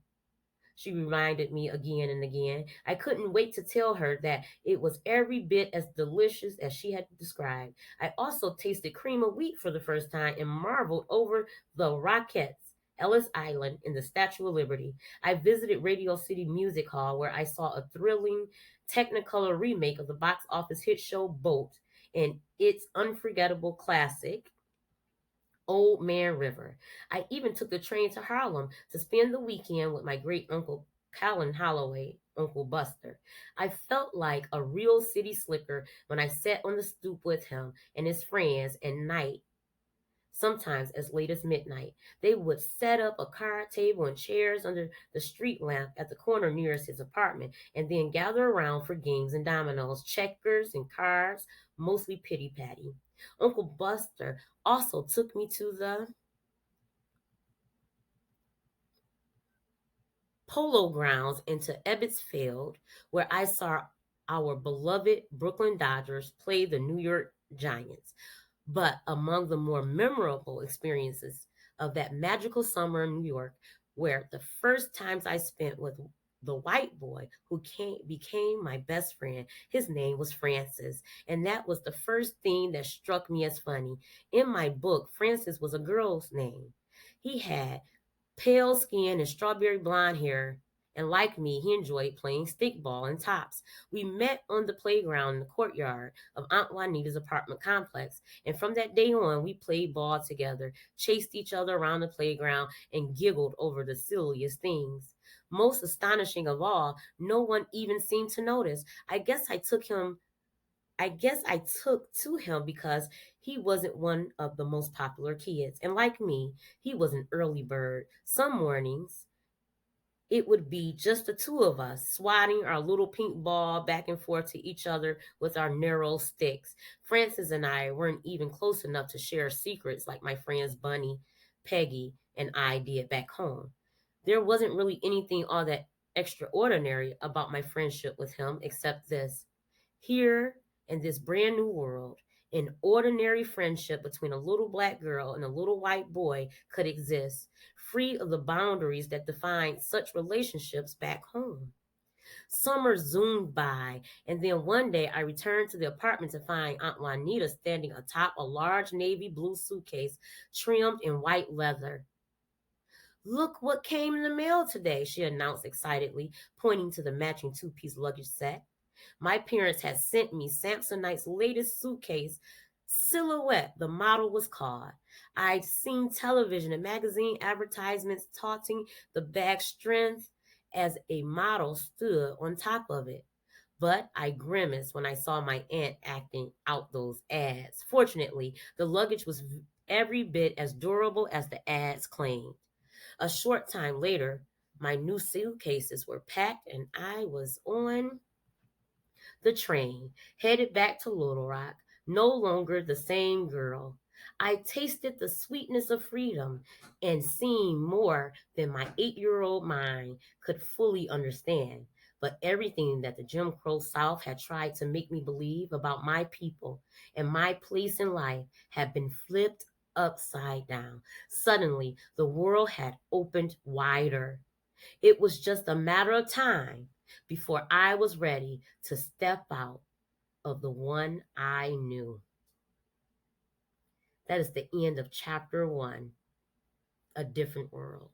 she reminded me again and again. I couldn't wait to tell her that it was every bit as delicious as she had described. I also tasted cream of wheat for the first time and marveled over the Rockettes, Ellis Island, and the Statue of Liberty. I visited Radio City Music Hall where I saw a thrilling Technicolor remake of the box office hit show Boat and its unforgettable classic, Old Man River. I even took the train to Harlem to spend the weekend with my great uncle Colin Holloway, Uncle Buster. I felt like a real city slicker when I sat on the stoop with him and his friends at night, sometimes as late as midnight. They would set up a card table and chairs under the street lamp at the corner nearest his apartment and then gather around for games and dominoes, checkers, and cards, mostly pity patty. Uncle Buster also took me to the Polo Grounds into Ebbets Field, where I saw our beloved Brooklyn Dodgers play the New York Giants. But among the more memorable experiences of that magical summer in New York were the first times I spent with the white boy who became my best friend. His name was Francis, and that was the first thing that struck me as funny. In my book, Francis was a girl's name. He had pale skin and strawberry blonde hair, and like me, he enjoyed playing stickball and tops. We met on the playground in the courtyard of Aunt Juanita's apartment complex, and from that day on, we played ball together, chased each other around the playground, and giggled over the silliest things. Most astonishing of all, no one even seemed to notice. I guess I took to him because he wasn't one of the most popular kids. And like me, he was an early bird. Some mornings, it would be just the two of us, swatting our little pink ball back and forth to each other with our narrow sticks. Francis and I weren't even close enough to share secrets like my friends Bunny, Peggy, and I did back home. There wasn't really anything all that extraordinary about my friendship with him except this. Here in this brand new world, an ordinary friendship between a little black girl and a little white boy could exist, free of the boundaries that define such relationships back home. Summer zoomed by, and then one day I returned to the apartment to find Aunt Juanita standing atop a large navy blue suitcase trimmed in white leather. Look what came in the mail today, she announced excitedly, pointing to the matching two-piece luggage set. My parents had sent me Samsonite's latest suitcase, Silhouette, the model was called. I'd seen television and magazine advertisements touting the bag's strength as a model stood on top of it. But I grimaced when I saw my aunt acting out those ads. Fortunately, the luggage was every bit as durable as the ads claimed. A short time later, my new suitcases were packed and I was on the train, headed back to Little Rock, no longer the same girl. I tasted the sweetness of freedom and seen more than my 8-year-old mind could fully understand. But everything that the Jim Crow South had tried to make me believe about my people and my place in life had been flipped upside down. Suddenly, the world had opened wider. It was just a matter of time before I was ready to step out of the one I knew. That is the end of chapter 1, A Different World.